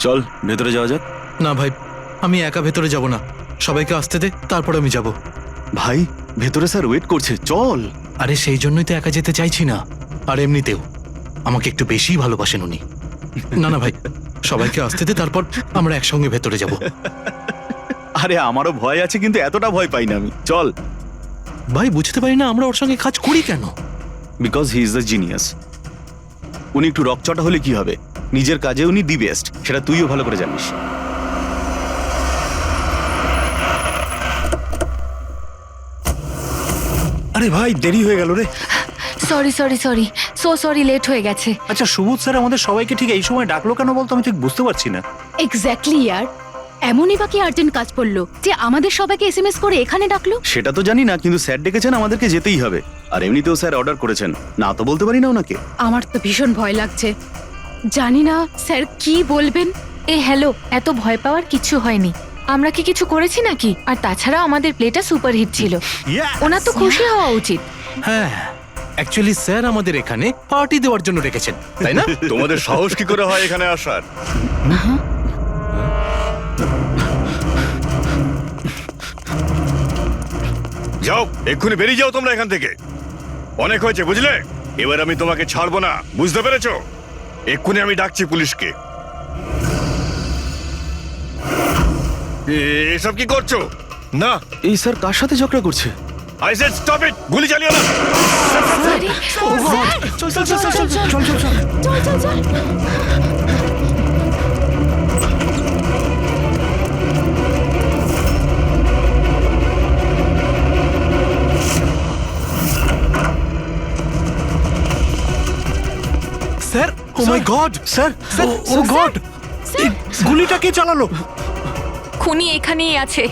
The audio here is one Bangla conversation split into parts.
চল ভেতরে যাওয়া যাক। না ভাই, আমি একা ভেতরে যাব না, সবাইকে আসতে দে, তারপর আমি যাব। ভাই ভেতরে স্যার ওয়েট করছে, চল। আরে সেই জন্যই তো একা যেতে চাইছি না, আর এমনিতেও আমাকে একটু বেশি ভালোবাসেন উনি। না না ভাই, সবাইকে আসতে দে, তারপর আমরা একসঙ্গে ভেতরে যাব। আরে আমারও ভয় আছে, কিন্তু এতটা ভয় পাই না আমি, চল। ভাই বুঝতে পারি না আমরা ওর সঙ্গে কাজ করি কেন। Because he is the genius. উনি একটু রকচটা হলে কি হবে, নিজের কাজে উনি দি বেস্ট, সেটা তুইও ভালো করে জানিস। আরে ভাই দেরি হয়ে গেল রে। Sorry sorry sorry, so sorry, late হয়ে গেছে। আচ্ছা সুবোধ স্যার আমাদের সবাইকে ঠিক এই সময় ডাকলো কেন বলতো, আমি ঠিক বুঝতে পারছি না। এক্স্যাক্টলি ইয়ার, এমনই বা কি আর্জেন্ট কাজ পড়লো যে আমাদের সবাইকে এসএমএস করে এখানে ডাকলো? সেটা তো জানি না, কিন্তু স্যার ডেকেছেন, আমাদেরকে যেতেই হবে। আর এমনিতেও স্যার অর্ডার করেছেন, না তো বলতে পারি না ওনাকে। আমার তো ভীষণ ভয় লাগছে, জানি না স্যার কি বলবেন। হ্যালো, এত ভয় পাওয়ার কিছু হয়নি। আমরা কি কিছু করেছি নাকি? আর তাছাড়া আমাদের প্লেটা সুপারহিট ছিল, ওনার তো খুশি হওয়া উচিত। হ্যাঁ, অ্যাকচুয়ালি স্যার আমাদের এখানে পার্টি দেওয়ার জন্য রেখেছেন, তাই না? তোমাদের সাহস কি করে হয় এখানে আসার? যাও, এক্ষুনি বেরিয়ে যাও তোমরা এখান থেকে। অনেক হয়েছে বুঝলে, এবার আমি তোমাকে ছাড়বো না, বুঝতে পেরেছো? এক্ষুনি আমি ডাকছি পুলিশকে। এসব কি করছো? না, এই স্যার কার সাথে ঝগড়া করছে? আই সেড স্টপ ইট, গুলি চালিও না। চল চল চল চল চল চল চল। স্যার, ও মাই গড, স্যার ও গড, গুলিটা কে চালালো? খুনি এখানেই আছে।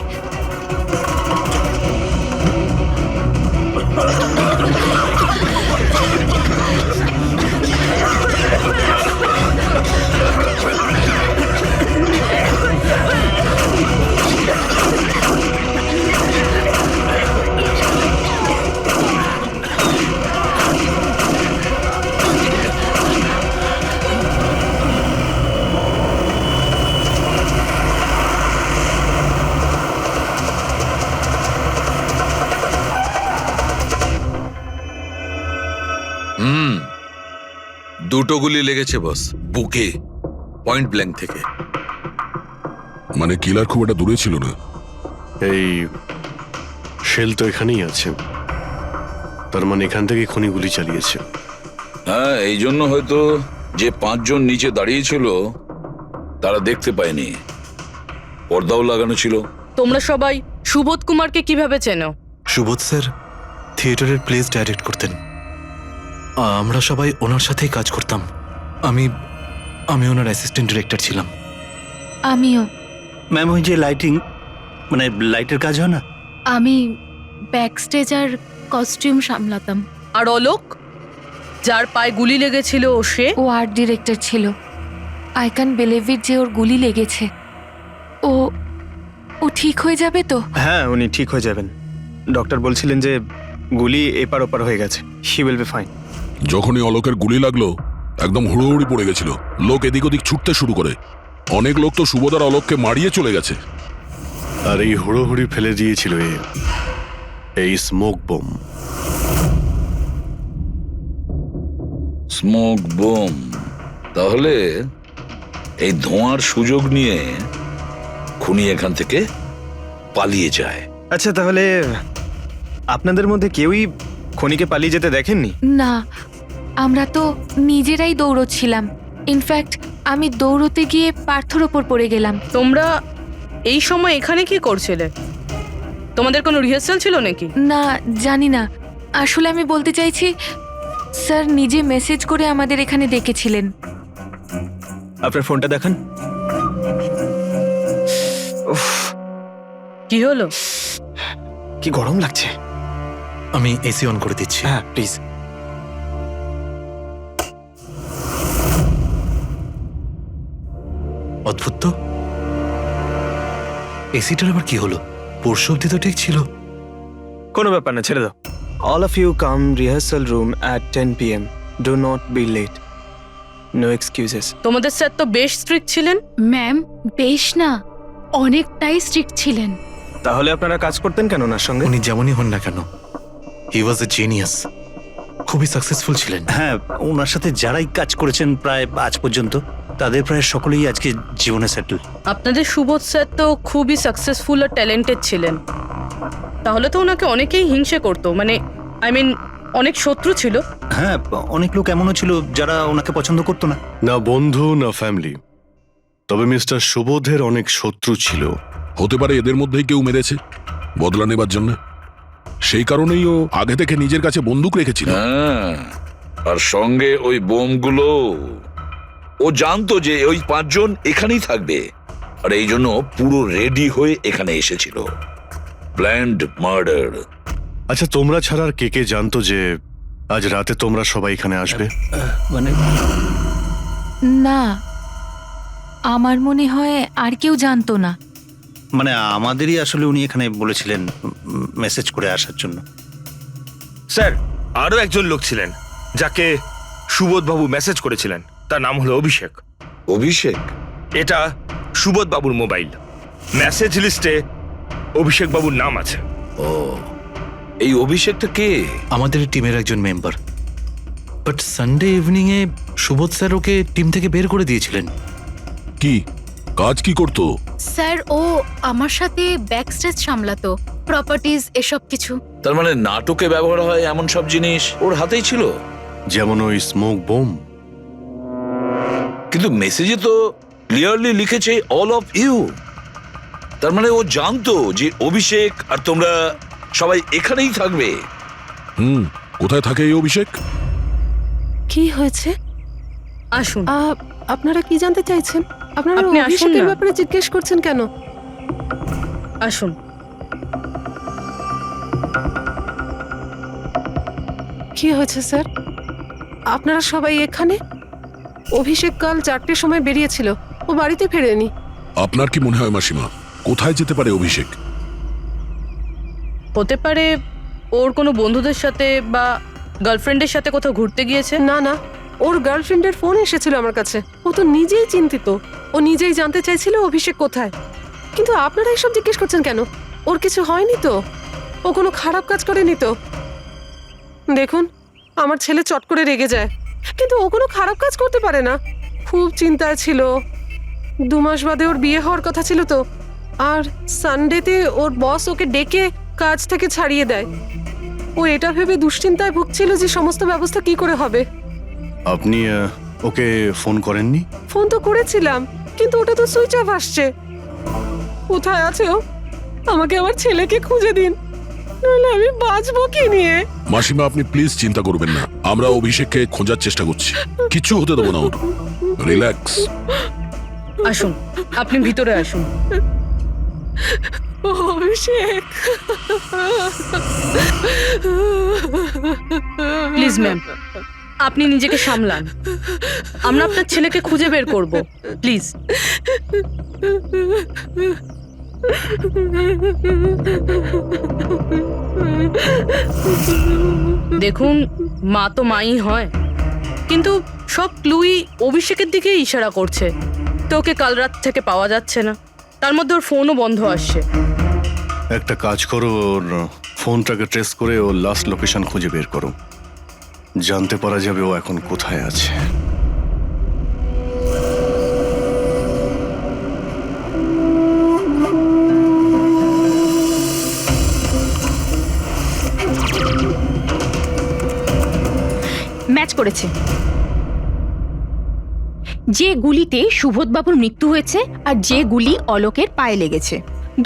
দুটো গুলি লেগেছে বস, বুকে, পয়েন্ট ব্ল্যাঙ্ক থেকে। মানে কিলার খুব একটা দূরে ছিল না। এই শেল তো এখানেই আছে, তার মানে এখান থেকে খনি গুলি চালিয়েছে। হ্যাঁ, এই জন্য হয়তো যে 5 জন নিচে দাঁড়িয়েছিল তারা দেখতে পায়নি, পর্দাও লাগানো ছিল। তোমরা সবাই সুবোধ কুমারকে কিভাবে চেনো? সুবোধ স্যার থিয়েটারের প্লেস ডাইরেক্ট করতেন, আমরা সবাই ওনার সাথেই কাজ করতাম। আমি আমি ওনার অ্যাসিস্ট্যান্ট ডিরেক্টর ছিলাম। আমিও। ম্যাম ওই যে লাইটিং, মানে লাইটের কাজ হয় না? আমি ব্যাক স্টেজ আর কস্টিউম সামলাতাম। আর অলোক, যার পায়ে গুলি লেগেছিল, সে? ও আর্ট ডিরেক্টর ছিল। আই ক্যান বিলিভ ইট যে ওর গুলি লেগেছে। ও ও ঠিক হয়ে যাবে তো? হ্যাঁ উনি ঠিক হয়ে যাবেন, ডক্টর বলছিলেন যে গুলি এপার ওপার হয়ে গেছে, হি উইল বি ফাইন। যখনই অলোকের গুলি লাগলো একদম হুড়োহুড়ি পড়ে গেছিল, লোক এদিক ওদিক ছুটতে শুরু করে। অনেক লোক তো সুবোধার অলোককে মারিয়ে চলে গেছে। আর এই হুড়োহুড়ি ফেলে দিয়েছিল এই স্মোক বোম। Smoke bomb? তাহলে এই ধোঁয়ার সুযোগ নিয়ে খুনি এখান থেকে পালিয়ে যায়। আচ্ছা তাহলে আপনাদের মধ্যে কেউই খনিকে পালিয়ে যেতে দেখেননি? না, আমরা তো নিজেরাই দৌড়চ্ছিলাম। ইনফ্যাক্ট আমি দৌড়তে গিয়ে পার্থর ওপর পড়ে গেলাম। তোমরা এই সময় এখানে কি করছিলে? তোমাদের কোনো রিহার্সাল ছিল নাকি? না, জানি না। আসলে আমি বলতে চাইছি, স্যার নিজে মেসেজ করে আমাদের এখানে ডেকেছিলেন। আপনার ফোনটা দেখান। কি হলো? কি গরম লাগছে। আমি এসি অন করে দিচ্ছি। হ্যাঁ প্লিজ। অদ্ভুত তো, এসিটার আবার কি হলো? পরশু অব্দি তো ঠিক ছিল। কোনো ব্যাপার না, ছেড়ে দাও। All of you come rehearsal room at 10 PM. Do not be late. No excuses. তোমাদের স্যার তো বেশ স্ট্রিক্ট ছিলেন। ম্যাম বেশ না, অনেকটাই স্ট্রিক্ট ছিলেন। তাহলে আপনারা কাজ করতেন কেন ওনার সঙ্গে? উনি যেমনই হন না কেন, হি ওয়াজ এ জিনিয়াস, খুবই সাকসেসফুল ছিলেন। হ্যাঁ, ওনার সাথে যারাই কাজ করেছেন প্রায় আজ পর্যন্ত, তাদের প্রায় সকলেই আজকে জীবনে সেটেল। আপনাদের সুবোধ স্যার তো খুবই সাকসেসফুল আর ট্যালেন্টেড ছিলেন, তাহলে তো ওনাকে অনেকেই হিংসে করতো, মানে আই মিন অনেক শত্রু ছিল। হ্যাঁ, অনেক লোক এমনও ছিল যারা ওনাকে পছন্দ করতো না। না বন্ধু না ফ্যামিলি, তবে মিস্টার সুবোধের অনেক শত্রু ছিল। হতে পারে এদের মধ্যেই কেউ মেরেছে বদলা নেবার জন্য। সেই কারণেই ও আগে থেকে নিজের কাছে বন্দুক রেখেছিল। হ্যাঁ, আর সঙ্গে ওই বোমগুলো। ও জানতো যে ওই 5 জন এখানেই থাকবে, আর এই জন্য পুরো রেডি হয়ে এখানে এসেছিল। Planned murder. আচ্ছা, তোমরা ছাড়া আর কে কে জানতো যে আজ রাতে তোমরা সবাই এখানে আসবে? মানে না, আমার মনে হয় আর কেউ জানতো না। মানে আমাদেরই আসলে উনি এখানে বলেছিলেন মেসেজ করে আসার জন্য। স্যার, আরো একজন লোক ছিলেন যাকে সুবোধবাবু মেসেজ করেছিলেন, তার নাম হলো অভিষেক। অভিষেক? এটা সুবোধবাবুর মোবাইল, মেসেজ লিস্টে অভিষেক বাবুর নাম আছে। ও, এই অভিষেকটা কে? আমাদের টিমের একজন member, but Sunday evening A Subodh sir okay team থেকে বের করে দিয়েছিলেন। কি কাজ কি করতো? স্যার ও আমার সাথে ব্যাক স্টেজ সামলাতো, প্রপার্টিজ এসব কিছু। তার মানে নাটকে ব্যবহার হয় এমন সব জিনিস ওর হাতেই ছিল। যেমন ওই স্মোক বোম। কিন্তু মেসেজে তো ক্লিয়ারলি লিখেছে অল অফ ইউ। তার মানে ও জানতো যে অভিষেক আর তোমরা সবাই এখানেই থাকবে। কোথায় থাকে এই অভিষেক? কি হয়েছে? আসুন। আপনারা কি জানতে চাইছেন? আপনারা আপনি আসুন অভিষেকের না। ব্যাপারে জিজ্ঞেস করছেন কেন? আসুন। কি হয়েছে স্যার? আপনারা সবাই এখানে? অভিষেক কাল 4টের সময় বেরিয়েছিল, ও বাড়িতে ফেরেনি। আপনার কি মনে হয় মাসিমা, কোথায় যেতে পারে অভিষেক? হতে পারে ওর কোনো বন্ধুদের সাথে বা গার্লফ্রেন্ডের সাথে কোথাও ঘুরতে গিয়েছে। না না, ওর গার্লফ্রেন্ডের ফোন এসেছিল আমার কাছে। ও তো নিজেই চিন্তিত, ও নিজেই জানতে চাইছিল অভিষেক কোথায়। কিন্তু আপনারা এসব জিজ্ঞেস করছেন কেন? ওর কিছু হয়নি তো? ও কোনো খারাপ কাজ করেনি তো? দেখুন, আমার ছেলে চট করে রেগে যায়, কিন্তু ও কোনো খারাপ কাজ করতে পারে না। খুব চিন্তায় ছিল। 2 মাস বাদে ওর বিয়ে হওয়ার কথা ছিল তো, আর সানডেতে ওর বস ওকে ডেকে কাজ থেকে ছাড়িয়ে দেয়। ও এটা ভেবে দুশ্চিন্তায় ভুগছিল যে সমস্ত ব্যবস্থা কি করে হবে। আপনি ওকে ফোন করেননি? ফোন তো করেছিলাম, কিন্তু ওটা তো সুইচ অফ আসছে। কোথায় আছে ও? আমাকে আমার ছেলেকে খুঁজে দিন, নইলে আমি বাঁচবো কি নিয়ে? মাসিমা, আপনি প্লিজ চিন্তা করবেন না, আমরা অভিষেককে খোঁজার চেষ্টা করছি। কিচ্ছু হতে দেবো না ওর। রিল্যাক্স। আসুন, আপনি ভিতরে আসুন। অভিষেক, প্লিজ ম্যাম, আপনি নিজেকে সামলান। আমরা আপনার ছেলেকে খুঁজে বের করব, প্লিজ। দেখুন, মা তো মাই হয়, কিন্তু সব ক্লুই অভিষেকের দিকে ইশারা করছে। তো ওকে কাল রাত থেকে পাওয়া যাচ্ছে না, তার মধ্যে ওর ফোনও বন্ধ আসছে। একটা কাজ করো, ওর ফোনটাকে ট্রেস করে ওর লাস্ট লোকেশন খুঁজে বের করো। জানতে পারা যাবে ও এখন কোথায় আছে। ম্যাচ করেছে। যে গুলিতে সুবোধবাবুর মৃত্যু হয়েছে আর যে গুলি অলোকের পায়ে লেগেছে,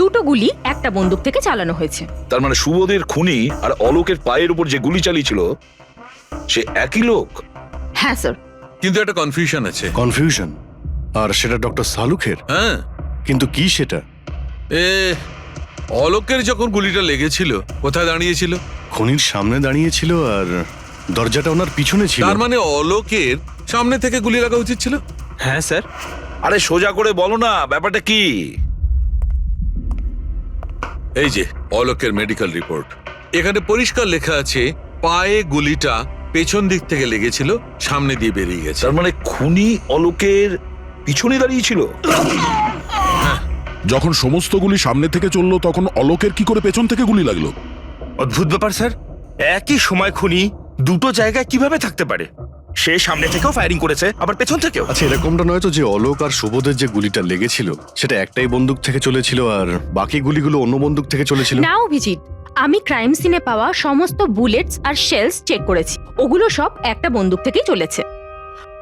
দুটো গুলি একটা বন্দুক থেকে চালানো হয়েছে। তার মানে সুবোধের খুনি আর অলোকের পায়ের উপর যে গুলি চালিয়েছিল সে একই লোক। হ্যাঁ স্যার। কিন্তু একটা কনফিউশন আছে। কনফিউশন? আর সেটা ডক্টর সালুখের? হ্যাঁ। কিন্তু কি সেটা? অলোকের যখন গুলিটা লেগেছিল কোথায় দাঁড়িয়েছিল? খনির সামনে দাঁড়িয়েছিল, আর দরজাটা ওনার পিছনে ছিল। তার মানে অলোকের সামনে থেকে গুলি লাগা উচিত ছিল। হ্যাঁ স্যার। আরে সোজা করে বলো না, ব্যাপারটা কি? এই যে অলোকের মেডিকেল রিপোর্ট, এখানে পরিষ্কার লেখা আছে পায়ে গুলিটা পেছন দিক থেকে লেগেছিল, সামনে দিয়ে বেরিয়ে গেছে। তার মানে খুনি অলোকের পিছনে দাঁড়িয়েছিল। যখন সমস্ত গুলি সামনে থেকে চললো তখন অলোকের কি করে পেছন থেকে গুলি লাগলো? অদ্ভুত ব্যাপার স্যার, একই সময় খুনি দুটো জায়গায় কিভাবে থাকতে পারে? সে সামনে থেকেও ফায়ারিং করেছে, আবার পেছন থেকেও। আচ্ছা, এরকমটা নয় তো যে অলোক আর সুবোধের যে গুলিটা লেগেছিল সেটা একটাই বন্দুক থেকে চলেছিল আর বাকি গুলিগুলো অন্য বন্দুক থেকে চলেছিল? না অভিজিৎ, আমি ক্রাইম সিনে পাওয়া সমস্ত বুলেটস আর শেলস চেক করেছি, ওগুলো সব একটা বন্দুক থেকেই চলেছে।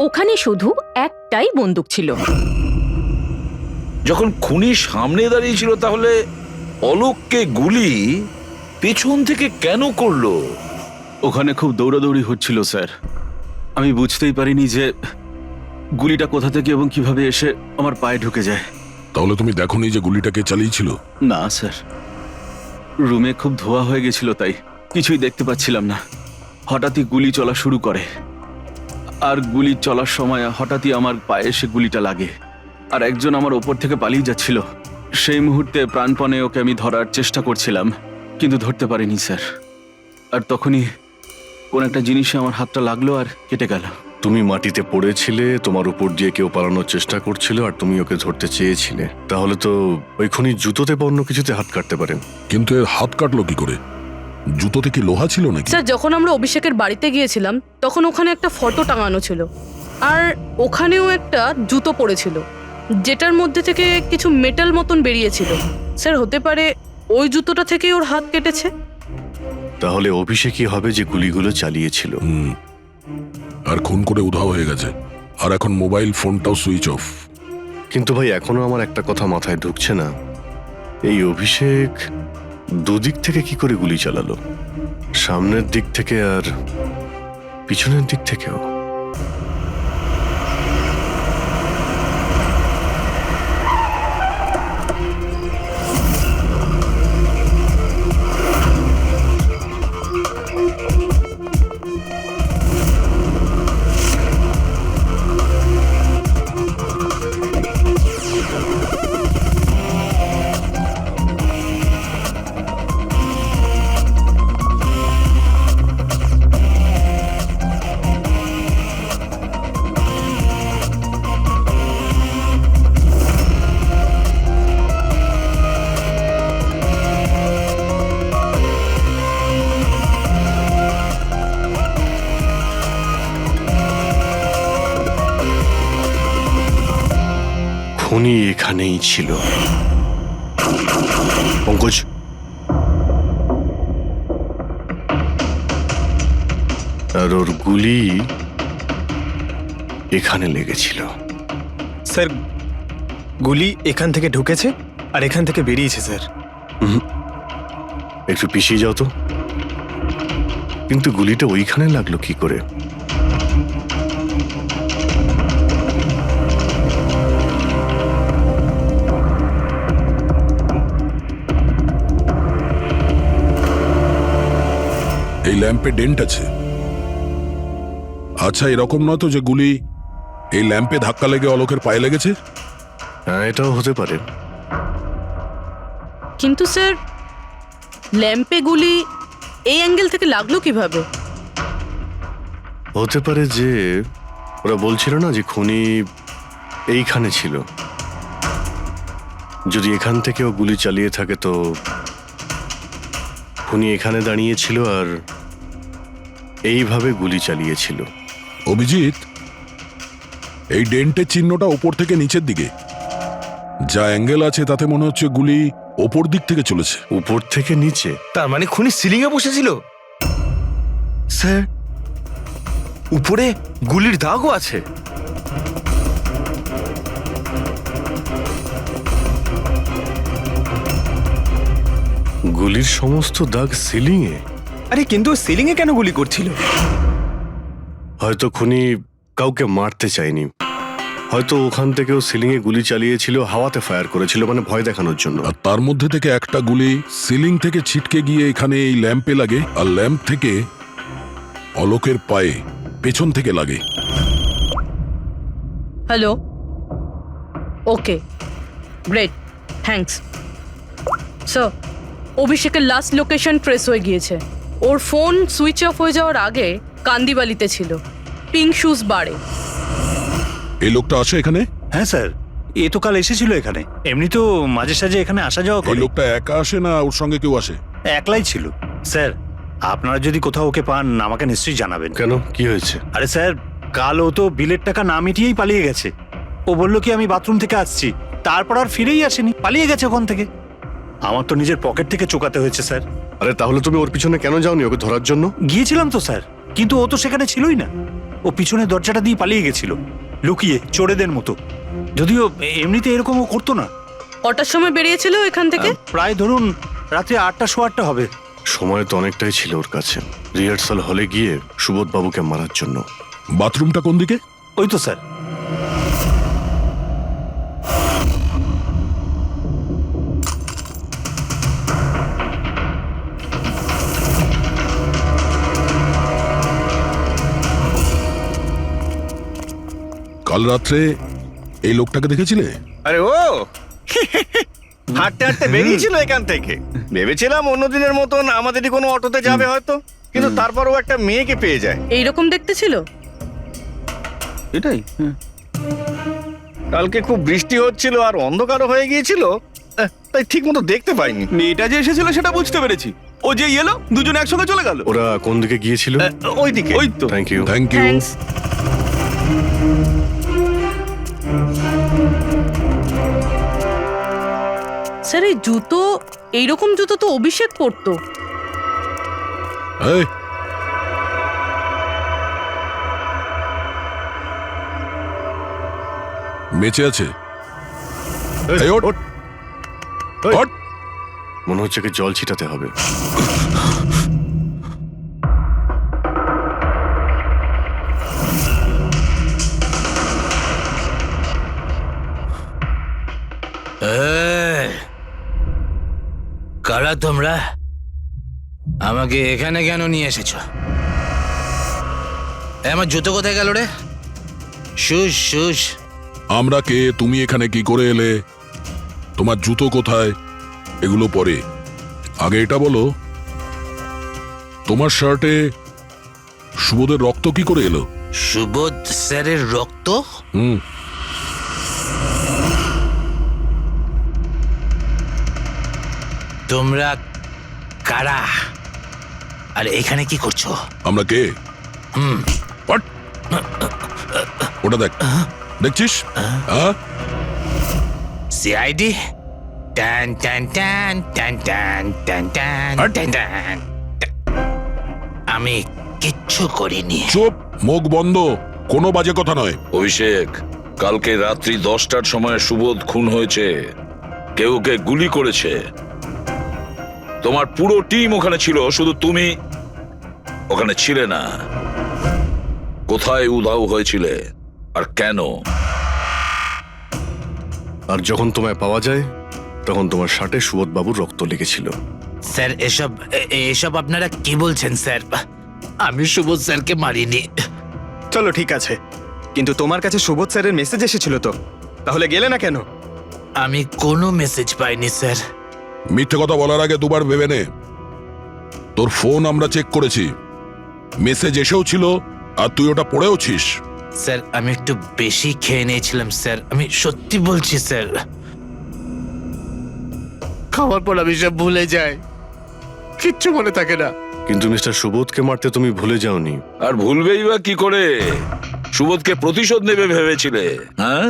ওখানে শুধু একটাই বন্দুক ছিল। যখন খুনি সামনে দাঁড়িয়েছিল তাহলে অলোককে গুলি পেছন থেকে কেন করলো? ওখানে খুব দৌড়াদৌড়ি হচ্ছিল স্যার, আমি বুঝতেই পারিনি যে গুলিটা কোথা থেকে এবং কিভাবে এসে আমার পায়ে ঢুকে যায়। তাহলে তুমি দেখোনি যে গুলিটাকে চালিয়েছিল? না স্যার, রুমে খুব ধোয়া হয়ে গেছিল, তাই কিছুই দেখতে পাচ্ছিলাম না। হঠাৎই গুলি চলা শুরু করে, আর গুলি চলার সময় হঠাৎই আমার পায়ে এসে গুলিটা লাগে, আর একজন আমার ওপর থেকে পালিয়ে যাচ্ছিল। সেই মুহূর্তে প্রাণপণে ওকে আমি ধরার চেষ্টা করছিলাম, কিন্তু ধরতে পারিনি স্যার। আর তখনই কোন একটা জিনিসে আমার হাতটা লাগলো আর কেটে গেল। তুমি মাটিতে পড়েছিলে, তোমার উপর দিয়ে কেউ পালানোর চেষ্টা করছিল আর তুমি ওকে ধরতে চেয়েছিলে। তাহলে তো ওই খুনি জুতোতে বা অন্য কিছুতে হাত কাটতে পারেন। কিন্তু এর হাত কাটলো কি করে? জুতোতে কি লোহা ছিল নাকি? স্যার, যখন আমরা অভিষেকের বাড়িতে গিয়েছিলাম তখন ওখানে একটা ফটো টাঙানো ছিল, আর ওখানেও একটা জুতো পড়েছিল যেটার মধ্যে থেকে কিছু মেটাল মতন বেরিয়েছিল। স্যার, হতে পারে ওই জুতোটা থেকেই ওর হাত কেটেছে। তাহলে অভিষেকই হবে যে গুলিগুলো চালিয়েছিল। আর খুন করে উধাও হয়ে গেছে, আর এখন মোবাইল ফোনটাও সুইচ অফ। কিন্তু ভাই, এখনো আমার একটা কথা মাথায় ঢুকছে না, এই অভিষেক দুদিক থেকে কি করে গুলি চালালো? সামনের দিক থেকে আর পিছনের দিক থেকেও। খুনি এখানেই ছিল। পঙ্কজ, আর ওর গুলি এখানে লেগেছিল। স্যার, গুলি এখান থেকে ঢুকেছে আর এখান থেকে বেরিয়েছে স্যার। একটু পিছিয়ে যাও তো। কিন্তু গুলিটা ওইখানে লাগলো কি করে? এই ল্যাম্পে ডেন্ট আছে। আচ্ছা, এরকম নয় তো যে গুলি এই ল্যাম্পে ধাক্কা লেগে অলোকের পায়ে লেগেছে? হ্যাঁ, এটাও হতে পারে। কিন্তু স্যার, ল্যাম্পে গুলি এই অ্যাঙ্গেল থেকে লাগলো কিভাবে? হতে পারে যে ওরা বলছিল না যে খুনি এইখানে ছিল। যদি এখান থেকেও গুলি চালিয়ে থাকে তো খুনি এখানে দাঁড়িয়েছিল আর এইভাবে গুলি চালিয়েছিল। অভিজিৎ, এই ডেন্টের চিহ্নটা ওপর থেকে নিচের দিকে, যা অ্যাঙ্গেল আছে তাতে মনে হচ্ছে গুলি ওপর দিক থেকে চলেছে। উপর থেকে নিচে? তার মানে খুনি সিলিং এ বসেছিল। স্যার, উপরে গুলির দাগও আছে। গুলির সমস্ত দাগ সিলিং এ? আরে কিন্তু সিলিং এ কেন গুলি করছিল? হয়তো খুনি কাউকে মারতে চায়নি, হয়তো ওখান থেকেও সিলিং এ গুলি চালিয়েছিল, হাওয়াতে ফায়ার করেছিল, মানে ভয় দেখানোর জন্য। আর তার মধ্যে থেকে একটা গুলি সিলিং থেকে ছিটকে গিয়ে এখানে এই ল্যাম্পে লাগে, আর ল্যাম্প থেকে অলোকের পায়ে পেছন থেকে লাগে। হ্যালো, ওকে, গ্রেট, থ্যাঙ্কস স্যার। অভিষেকের লাস্ট লোকেশন ট্রেস হয়ে গিয়েছে। ওর ফোন সুইচ অফ হয়ে যাওয়ার আগে কান্দিবালিতে ছিল, পিঙ্ক শুজ বারে। এই লোকটা আছে এখানে? হ্যাঁ স্যার, এ তো কাল এসেছিল এখানে। এমনি তো মাঝে সাঝে এখানে আসা যাওয়া এই করে। লোকটা একা আসে না ওর সঙ্গে কেউ আসে? একলাই ছিল। স্যার, আপনারা যদি কোথাও ওকে পান আমাকে নিশ্চয়ই জানাবেন। কেন, কি হয়েছে? আরে স্যার, কাল ও তো বিলের টাকা না মিটিয়েই পালিয়ে গেছে। ও বললো কি আমি বাথরুম থেকে আসছি, তারপর আর ফিরেই আসেনি, পালিয়ে গেছে ওখান থেকে। আমার তো নিজের পকেট থেকে চোকাতে হয়েছে স্যার। আরে তাহলে তুমি ওর পিছনে কেন যাওনি ওকে ধরার জন্য? গিয়েছিলাম তো স্যার, কিন্তু ও তো সেখানে ছিলই না। ও পিছনের দরজাটা দিয়ে পালিয়ে গেছিল, লুকিয়ে, চোরেদের মতো। যদিও এমনিতে এরকম ও করতো না। কটার সময় বেরিয়েছিল এখান থেকে? প্রায় ধরুন রাত্রি 8টা, 8:15 হবে। সময় তো অনেকটাই ছিল ওর কাছে রিহার্সাল হলে গিয়ে সুবোধ বাবুকে মারার জন্য। বাথরুমটা কোন দিকে? ওই তো স্যার। কাল রাত্রে এই লোকটাকে দেখেছিলে? আরে ও হাঁটতে হাঁটতে বেরিয়েছিল এখান থেকে। ভেবেছিলাম অন্যদিনের মতন আমাদেরই কোনো অটোতে যাবে হয়তো, কিন্তু তারপর ও একটা মেয়েকে পেয়ে যায়। এইরকম দেখতে ছিল। এটাই। কালকে খুব বৃষ্টি হচ্ছিল আর অন্ধকারও হয়ে গিয়েছিল, তাই ঠিক মতো দেখতে পাইনি। মেয়েটা যে এসেছিল সেটা বুঝতে পেরেছি। ও যে এলো, দুজনে একসঙ্গে চলে গেল। ওরা কোন দিকে গিয়েছিল? ওইদিকে। ওই তো। Thank you. Thank you. Thanks. Sir, এই জুতো, এইরকম জুতো তো অভিষেক পরতো। এই, বেঁচে আছে? এই, ওঠ। ওঠ। মনে হচ্ছে কি জল ছিটাতে হবে। কারা তোমরা? আমাকে এখানে কেন নিয়ে এসেছো? আমার জুতো কোথায় গেল রে? Shoes shoes. আমরা কে, তুমি এখানে কি করে এলে, তোমার জুতো কোথায়, এগুলো পরে। আগে এটা বলো, তোমার শার্টে সুবোধের রক্ত কি করে এলো? সুবোধ স্যারের রক্ত? হুম। তোমরা কারা আর এখানে কি করছো? আমরা কে? হুম। What? ওটা দেখ, দেখছিস? হ্যাঁ, সিআইডি? টান টান টান টান টান টান টান টান টান। আমি কিচ্ছু করিনি। চুপ, মুখ বন্ধ, কোনো বাজে কথা নয়। অভিষেক, কালকে রাত্রি 10টার সময় সুবোধ খুন হয়েছে। কেউ ওকে গুলি করেছে। তোমার পুরো টিম ওখানে ছিল, শুধু তুমি ওখানে ছিলে না। কোথায় উধাও হয়েছিলে আর কেন? আর যখন তোমায় পাওয়া যায় তখন তোমার শার্টে সুবোধ বাবুর রক্ত লেগেছিল। স্যার, এসব আপনারা কি বলছেন স্যার? আমি সুবোধ স্যারকে মারিনি। চলো ঠিক আছে, কিন্তু তোমার কাছে সুবোধ স্যারের মেসেজ এসেছিল তো, তাহলে গেলে না কেন? আমি কোনো মেসেজ পাইনি স্যার। মিথ্যে কথা বলার আগে দুবার ভেবে নে। তোর ফোন আমরা চেক করেছি, মেসেজ এসেও ছিল আর তুই ওটা পড়েওছিস। স্যার, আমি একটু বেশি খেয়ে নিয়েছিলাম স্যার, আমি সত্যি বলছি স্যার। খাওয়ার পর আমি সব ভুলে যাই, কিচ্ছু মনে থাকে না। কিন্তু মিস্টার সুবোধকে মারতে তুমি ভুলে যাওনি। আর ভুলবেই বা কি করে? সুবোধকে প্রতিশোধ নেবে ভেবেছিলে? হ্যাঁ,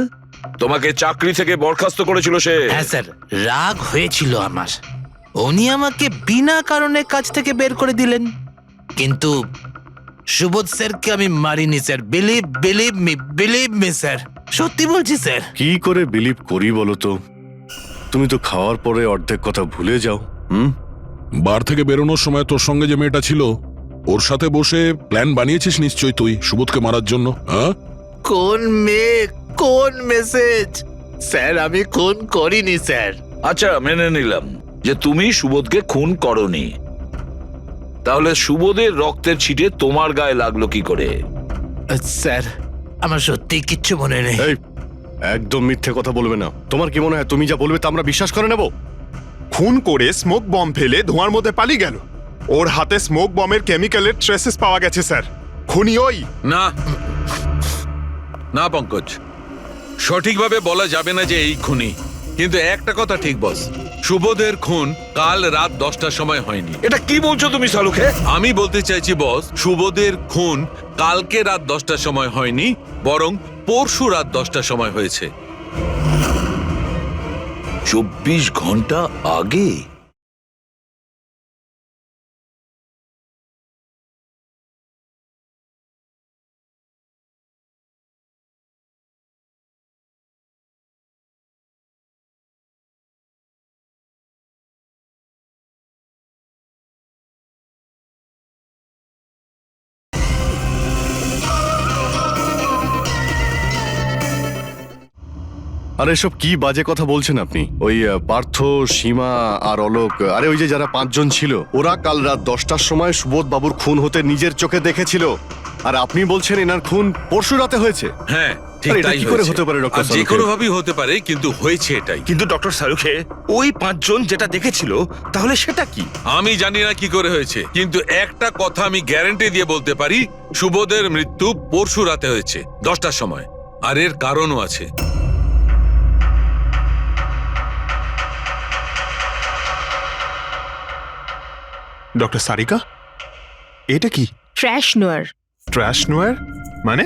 তোমাকে চাকরি থেকে বরখাস্ত করেছিল সে। হ্যাঁ স্যার, রাগ হয়েছিল আমার। উনি আমাকে বিনা কারণে কাজ থেকে বের করে দিলেন, কিন্তু সুবোধ স্যারকে আমি মারিনি স্যার। বিলিভ মি স্যার, সত্যি বলছি স্যার। কি করে বিলিভ করি বলো তো? তুমি তো খাওয়ার পরে অর্ধেক কথা ভুলে যাও। বার থেকে বেরোনোর সময় তোর সঙ্গে যে মেয়েটা ছিল, ওর সাথে বসে প্ল্যান বানিয়েছিস নিশ্চয়ই তুই সুবোধকে মারার জন্য। হ্যাঁ, কোন মেয়ে, কোন মেসেজ? স্যার, আমি খুন করিনি স্যার। আচ্ছা, মেনে নিলাম যে তুমি সুবোধকে খুন করনি। তাহলে সুবোধের রক্তের ছিটে তোমার গায়ে লাগলো কি করে? স্যার, আমার সত্যি কিচ্ছু মনে নেই। এই, একদম মিথ্যে কথা বলবে না। তোমার কি মনে হয় তুমি যা বলবে তা আমরা বিশ্বাস করে নেব? খুন করে স্মোক বম ফেলে ধোঁয়ার মধ্যে পালিয়ে গেল। ওর হাতে স্মোক বমের কেমিক্যালের ট্রেসেস পাওয়া গেছে স্যার। খুনি ওই। না না পঙ্কজ, সঠিকভাবে বলা যাবে না যে এই খুনি, কিন্তু একটা কথা ঠিক বস, সুবোধের খুন কাল রাত 10টার সময় হয়নি। এটা কি বলছো তুমি সালুকে? আমি বলতে চাইছি বস, সুবোধের খুন কালকে রাত 10টার সময় হয়নি, বরং পরশু রাত 10টার সময় হয়েছে। 24 ঘন্টা আগে? আরে এসব কি বাজে কথা বলছেন আপনি? ওই পার্থ, সীমা আর অলোক, আরে ওই যে যারা 5 জন ছিল, ওরা কাল রাত 10টার সময় সুবোধ বাবুর খুন হতে নিজের চোখে দেখেছিল। আর আপনি বলছেন এনার খুন পরশু রাতে হয়েছে? হ্যাঁ ঠিক আরে এটা তাই কি করে হয়েছে। হতে পারে ডক্টর আর যে সালুখে? কোনো ভাবেই হতে পারে, কিন্তু হয়েছে এটাই। কিন্তু ডক্টর সালুখে, ওই 5 জন যেটা দেখেছিল তাহলে সেটা কি? আমি জানি না কি করে হয়েছে, কিন্তু একটা কথা আমি গ্যারান্টি দিয়ে বলতে পারি, সুবোধের মৃত্যু পরশু রাতে হয়েছে 10টার সময়। আর এর কারণও আছে। ডক্টর সারিকা, এটা কি? ট্র্যাশ নোয়ার। ট্র্যাশ নোয়ার মানে?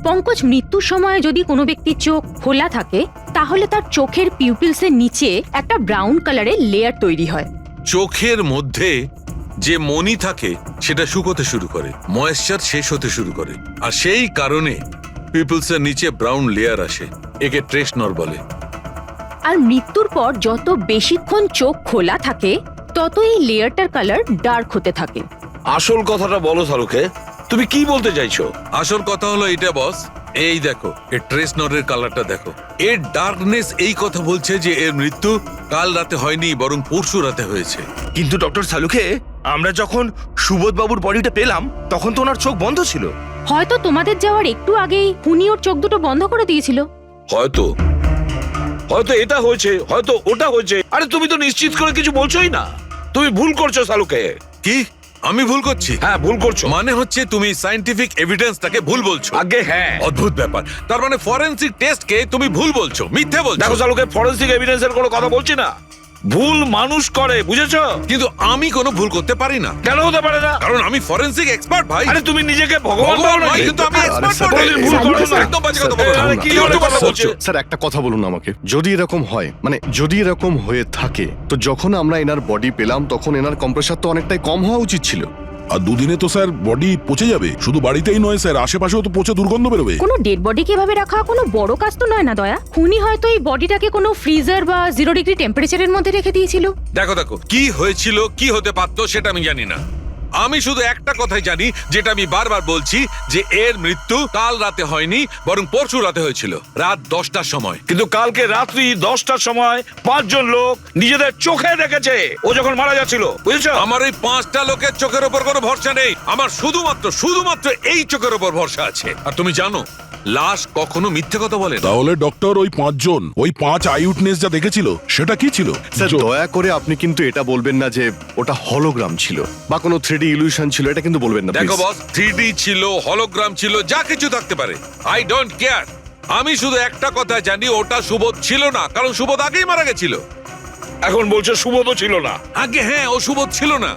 পঙ্কজ, মৃত্যুর সময় যদি কোনো ব্যক্তির চোখ খোলা থাকে তাহলে তার চোখের পিউপিলসের নিচে একটা ব্রাউন কালারের লেয়ার তৈরি হয়। চোখের মধ্যে যে মনি থাকে সেটা শুকোতে শুরু করে, ময়েশ্চার শেষ হতে শুরু করে, আর সেই কারণে পিপলসের নিচে ব্রাউন লেয়ার আসে। একে ট্রেস নর বলে। আর মৃত্যুর পর যত বেশিক্ষণ চোখ খোলা থাকে তত এই লেয়ারটার কালার ডার্ক হতে থাকে। আসল কথাটা বলো সালুকে, তুমি কি বলতে চাইছো? আসল কথা হলো এটা বস, এই দেখো, এর ট্রেস নরের কালারটা দেখো। এর ডার্কনেস এই কথা বলছে যে এর মৃত্যু কাল রাতে হয়নি, বরং পরশু রাতে হয়েছে। কিন্তু ডক্টর সালুখে, আমরা যখন সুবোধ বাবুর বডিটা পেলাম তখন তো ওনার চোখ বন্ধ ছিল। হয়তো তোমাদের যাওয়ার একটু আগেই খুনি ওর চোখ দুটো বন্ধ করে দিয়েছিল। হয়তো হয়তো এটা হয়েছে, হয়তো ওটা হয়েছে। আরে তুমি তো নিশ্চিত করে কিছু বলছোই না। তুমি ভুল করছো সালুকে। কি আমি ভুল করছি? হ্যাঁ ভুল করছো। মানে হচ্ছে তুমি সায়েন্টিফিক এভিডেন্সটাকে ভুল বলছো। আগে হ্যাঁ, অদ্ভুত ব্যাপার। তার মানে ফরেনসিক টেস্টকে তুমি ভুল বলছো, মিথ্যে বলছো। দেখো সালুকে, ফরেনসিক এভিডেন্সের কোনো কথা বলছি না। ভুল মানুষ করে, বুঝেছো? কিন্তু আমি কোনো ভুল করতে পারি না। কেন হতে পারে না? কারণ আমি ফরেনসিক এক্সপার্ট ভাই। আরে তুমি নিজেকে ভগবান ভগবান ভাবো নয়, নাকি? কিন্তু আমি আরে এক্সপার্ট স্যার, বলে ভুল করো না। একদম বাজে কথা বলো না। আরে কি ধরনের কথা বলছো? স্যার একটা কথা বলুন আমাকে, যদি এরকম হয়, মানে যদি এরকম হয়ে থাকে, তো যখন আমরা এনার বডি পেলাম তখন এনার কম্প্রেসার তো অনেকটাই কম হওয়া উচিত ছিল। আর দুদিনে তো স্যার বডি পচে যাবে। শুধু বাড়িতেই নয় স্যার, আশেপাশেও তো পচে দুর্গন্ধ বেরোবে। কোনো ডেড বডিকে এভাবে রাখা কোনো বড় কাজ তো নয় না দয়া। খুনি হয়তো এই বডিটাকে কোনো ফ্রিজার বা 0 ডিগ্রি টেম্পারেচারের মধ্যে রেখে দিয়েছিল। দেখো দেখো, কি হয়েছিল, কি হতে পারতো সেটা আমি জানি না। আমি শুধু একটা কথাই জানি, যেটা আমি বারবার বলছি, যে এর মৃত্যু কাল রাতে হয়নি, বরং পরশু রাতে হয়েছিল রাত 10টার সময়। কিন্তু কালকে রাত্রি 10টার সময় 5 জন লোক নিজেদের চোখে দেখেছে ও যখন মারা যাচ্ছিল, বুঝেছো? আমার এই 5টা লোকের চোখের উপর কোনো ভরসা নেই। আমার শুধুমাত্র এই চোখের উপর ভরসা আছে। আর তুমি জানো, লাশ কখনো মিথ্যে কথা বলে না। তাহলে ডক্টর, ওই 5 জন, ওই 5 আই উইটনেস যা দেখেছিল সেটা কি ছিল? স্যার দয়া করে আপনি কিন্তু এটা বলবেন না যে ওটা হলোগ্রাম ছিল বা কোনো 3D ইলিউশন ছিল, এটা কিন্তু বলবেন না দেখো please। বস, 3D ছিল, হলোগ্রাম ছিল, যা কিছু থাকতে পারে, আই ডোন্ট কেয়ার। আমি শুধু একটা কথা জানি, ওটা সুবোধ ছিল না, কারণ সুবোধ আগেই মারা গেছিল। এখন বলছে সুবোধও ছিল না। আগে হ্যাঁ, ও সুবোধ ছিল না।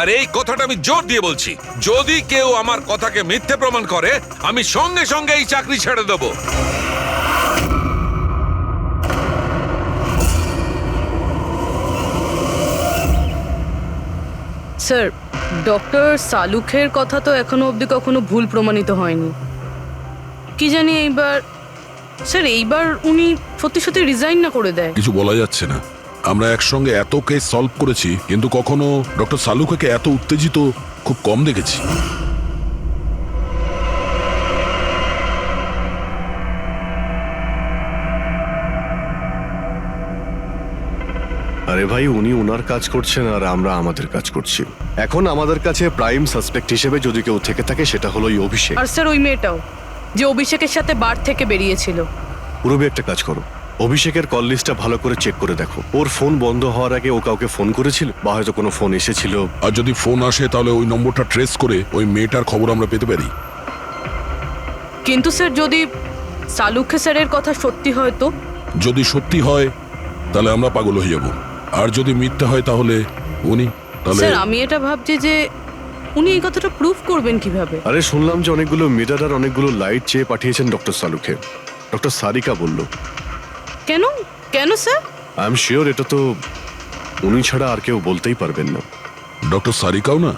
আর এই কথাটা আমি জোর দিয়ে বলছি, যদি কেউ আমার কথাকে মিথ্যে প্রমাণ করে, আমি সঙ্গে সঙ্গে এই চাকরি ছেড়ে দেবো। স্যার, ডক্টর সালুখের কথা তো এখনো অবধি কখনো ভুল প্রমাণিত হয়নি। কি জানি এইবার, স্যার এইবার উনি সত্যি সত্যি রিজাইন না করে দেয়। কিছু বলা যাচ্ছে না। আমরা একসঙ্গে এত কেস সলভ করেছি, কিন্তু কখনো ডক্টর সালুকে এত উত্তেজিত খুব কম দেখেছি। আরে ভাই, উনি ওনার কাজ করছেন আর আমরা আমাদের কাজ করছি। এখন আমাদের কাছে প্রাইম সাসপেক্ট হিসেবে যদি কেউ থেকে থাকে সেটা হলো এই অভিষেক। আর স্যার ওই মেয়েটাও, যে অভিষেকের সাথে বার থেকে বেরিয়েছিল। পুরবি একটা কাজ করো, অভিষেকের কল লিস্টটা ভালো করে চেক করে দেখো। ওর ফোন বন্ধ হওয়ার আগে ও কাউকে ফোন করেছিল বা হয়তো কোনো ফোন এসেছিল। আর যদি ফোন আসে তাহলে ওই নম্বরটা ট্রেস করে ওই মেয়েটার খবর আমরা পেতে পারি। কিন্তু স্যার যদি সালুখে স্যারের কথা সত্যি হয় তো? যদি সত্যি হয় তাহলে আমরা পাগল হয়ে যাব, আর যদি মিথ্যা হয় তাহলে উনি তাহলে স্যার আমি এটা ভাবছি যে উনি এই কথাটা প্রুফ করবেন কিভাবে? আরে শুনলাম যে অনেকগুলো মিটার আর অনেকগুলো লাইট চেয়ে পাঠিয়েছেন ডক্টর সালুখে। ডক্টর সারিকা বলল। কেন কেন স্যার? আই এম শিওর এটা তো উনি ছাড়া আর কেউ বলতেই পারবেন না। ডক্টর সারিকাও না?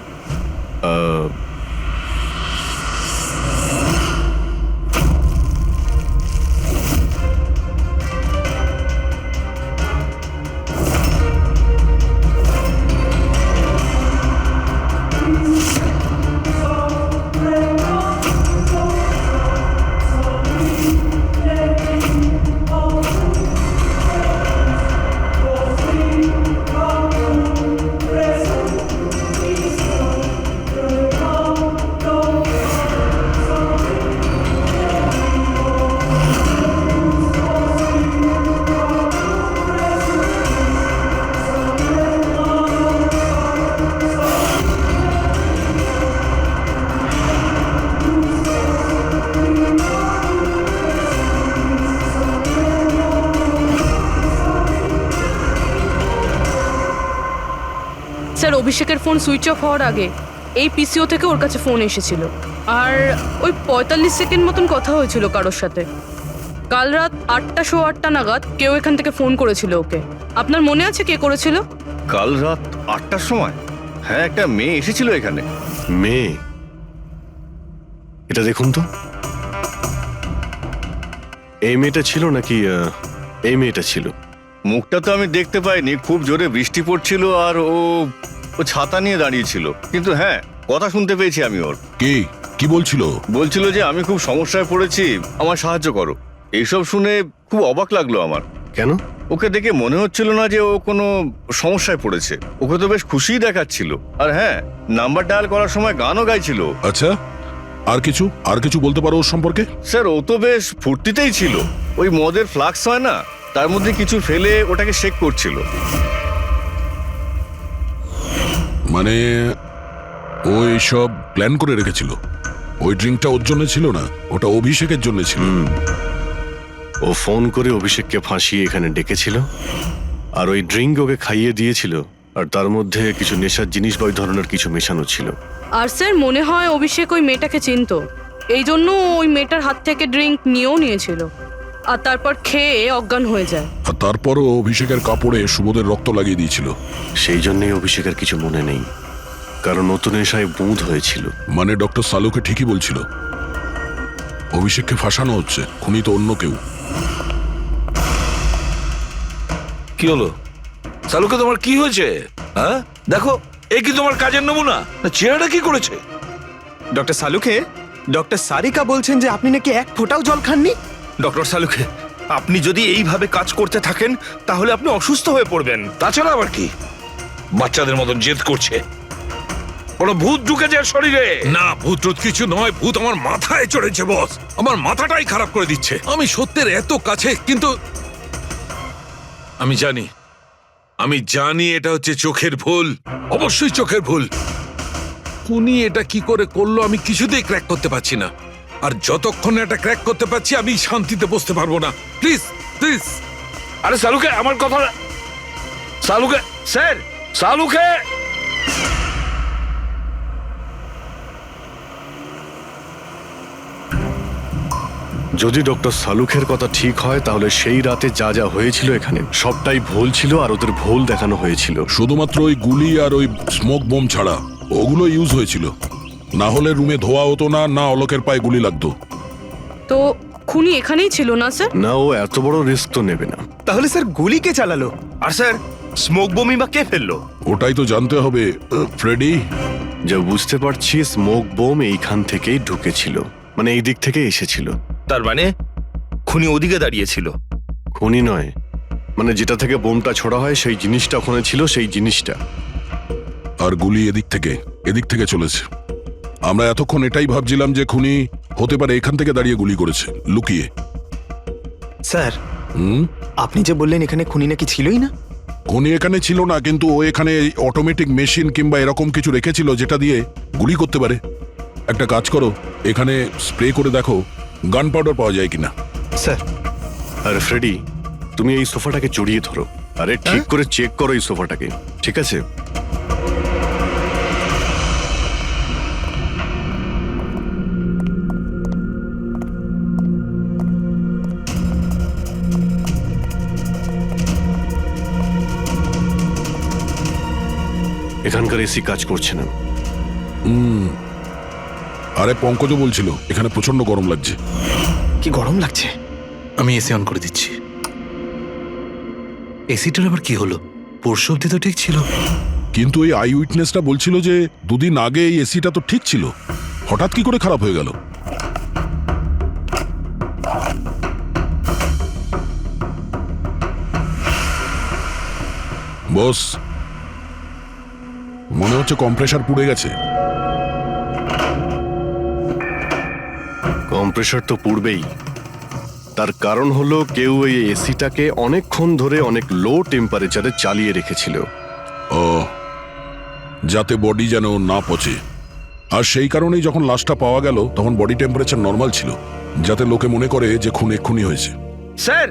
স্যার অভিষেকের ফোন সুইচ অফ হওয়ার আগে এই পিসিও থেকে ওর কাছে ফোন এসেছিল, আর ওই 45 সেকেন্ড মতন কথা হয়েছিল কারোর সাথে। কাল রাত 8:08 নাগাদ কেউ এখান থেকে ফোন করেছিল ওকে। আপনার মনে আছে কে করেছিল? কাল রাত 8টার সময়? হ্যাঁ, একটা মেয়ে এসেছিল এখানে। মেয়ে? এটা দেখুন তো, এই মেয়েটা ছিল নাকি এই মেয়েটা ছিল? মুখটা তো আমি দেখতে পাইনি, খুব জোরে বৃষ্টি পড়ছিল আর ও ছাতা নিয়ে দাঁড়িয়েছিল। কিন্তু হ্যাঁ, কথা শুনতে পেয়েছি আমি ওর। কি বলছিল? বলছিল যে আমি খুব সমস্যায় পড়েছি, আমার সাহায্য করো। এইসব শুনে খুব অবাক লাগলো আমার। কেন? ওকে দেখে মনে হচ্ছিল না যে ও কোনো সমস্যায় পড়েছে। ওকে তো বেশ খুশিই দেখাচ্ছিল। আর হ্যাঁ, নাম্বার ডায়াল করার সময় গানও গাইছিল। আচ্ছা, আর কিছু বলতে পারো ওর সম্পর্কে? স্যার ও তো বেশ ফুর্তিতেই ছিল। ওই মদের ফ্লাক্স হয় না, তার মধ্যে কিছু ফেলে ওটাকে শেক করছিল। মানে ও সব প্ল্যান করে রেখেছিল? ওই ড্রিঙ্কটা ওর জন্য ছিল না, ওটা অভিষেকের জন্য ছিল। ও ফোন করে অভিষেককে ফাঁসিয়ে এখানে ডেকেছিল, আর ওই ড্রিঙ্ক ওকে খাইয়ে দিয়েছিল, আর তার মধ্যে কিছু নেশার জিনিস বা ওই ধরনের কিছু মেশানো ছিল। আর স্যার মনে হয় অভিষেক ওই মেয়েটাকে চিনতো, এই জন্য ওই মেয়েটার হাত থেকে ড্রিঙ্ক নিয়েও নিয়েছিল, আর তারপর খেয়ে অজ্ঞান হয়ে যায়। আর তারপরও অভিষেকের কাপড়ে সুবোধের রক্ত লাগিয়ে দিয়েছিল। সেই জন্যই অভিষেকের কিছু মনে নেই, কারণ নতুন নেশায় বুঁদ হয়েছিল। মানে ডক্টর সালুকে ঠিকই বলছিল, অভিষেককে ফাঁসানো হচ্ছে, খুনি তো অন্য কেউ। কি হলো সালুকে, তোমার কি হয়েছে? হ্যাঁ দেখো, এ কি তোমার কাজের নমুনা? চেহারাটা কি করেছে? ডক্টর সালুখে, ডক্টর সারিকা বলছেন যে আপনি নাকি এক ফোঁটাও জল খাননি। ডক্টর সালুখে, আপনি যদি এইভাবে কাজ করতে থাকেন তাহলে আপনি অসুস্থ হয়ে পড়বেন। তাছাড়া আবার কি বাচ্চাদের মতন জেদ করছে? কোনো ভূত ঢুকে যায় শরীরে? না, ভূত টুত কিছু নয়, ভূত আমার মাথায় চড়েছে বস। আমার মাথাটাই খারাপ করে দিচ্ছে। আমি সত্যের এত কাছে, কিন্তু আমি জানি এটা হচ্ছে চোখের ভুল, অবশ্যই চোখের ভুল। উনি এটা কি করে করলো আমি কিছুতেই ক্র্যাক করতে পারছি না, আর যতক্ষণ এটা ক্র্যাক করতে পারছি আমি শান্তিতে বসতে পারবো না। Please please. আরে সালুকে, আমার কথা। সালুকে স্যার, সালুকে। যদি ডক্টর সালুখের কথা ঠিক হয়, তাহলে সেই রাতে যা যা হয়েছিল এখানে সবটাই ভুল ছিল, আর ওদের ভুল দেখানো হয়েছিল। শুধুমাত্র ওই গুলি আর ওই স্মোক বোম ছাড়া ওগুলো ইউজ হয়েছিল, না হলে রুমে ধোয়া হতো না, না অলোকের পায়ে গুলি লাগতো। তো খুনি এখানেই ছিল না স্যার? না, ও এত বড় রিস্ক তো নেবে না। তাহলে স্যার গুলি কে চালালো? আর স্যার স্মোক বোমি বা কে ফেললো? ওটাই তো জানতে হবে ফ্রেডি। যা বুঝতে পারছি, স্মোক বোম এইখান থেকেই ঢুকেছিল, মানে এই দিক থেকে এসেছিল। তার মানে খুনি ওদিকে দাঁড়িয়েছিল? খুনি নয়, মানে যেটা থেকে বোমটা ছোড়া হয় সেই জিনিসটা ওখানে ছিল, সেই জিনিসটা। আর গুলি এদিক থেকে চলেছে। আমরা এতক্ষণ এটাই ভাবছিলাম যে খুনি হতে পারে এখান থেকে দাঁড়িয়ে গুলি করেছে, লুকিয়ে। স্যার আপনি যে বললেন এখানে খুনি নাকি ছিলই না। খুনি এখানে ছিল না, কিন্তু ও এখানে অটোমেটিক মেশিন কিংবা এরকম কিছু রেখেছিল যেটা দিয়ে গুলি করতে পারে। একটা কাজ করো, এখানে স্প্রে করে দেখো গান পাউডার পাওয়া যায় কিনা। স্যার, আরে ফ্রেডি, তুমি এই সোফাটাকে জড়িয়ে ধরো। আরে ঠিক করে চেক করো এই সোফাটাকে, ঠিক আছে? এখানকার এসি কাজ করছে না। আরে পঙ্কজও বলছিল এখানে প্রচন্ড গরম লাগছে। কি গরম লাগছে। আমি এসি অন করে দিচ্ছি। এসিটার আবার কি হলো? পরশু অব্দি তো ঠিক ছিল। কিন্তু এই আই উইটনেসটা বলছিল যে দুদিন আগে এই এসিটা তো ঠিক ছিল, হঠাৎ কি করে খারাপ হয়ে গেল? বস, মনে হচ্ছে কম্প্রেসার পুড়ে গেছে। কম্প্রেসার তো পুড়বেই। তার কারণ হলো কেউ এই এসিটাকে অনেকক্ষণ ধরে অনেক লো টেম্পারেচারে চালিয়ে রেখেছিল। ও, যাতে বডি যেন না পচে। আর সেই কারণেই যখন লাশটা পাওয়া গেল তখন বডি টেম্পারেচার নর্মাল ছিল, যাতে লোকে মনে করে যে খুন এক্ষুনি হয়েছে। স্যার,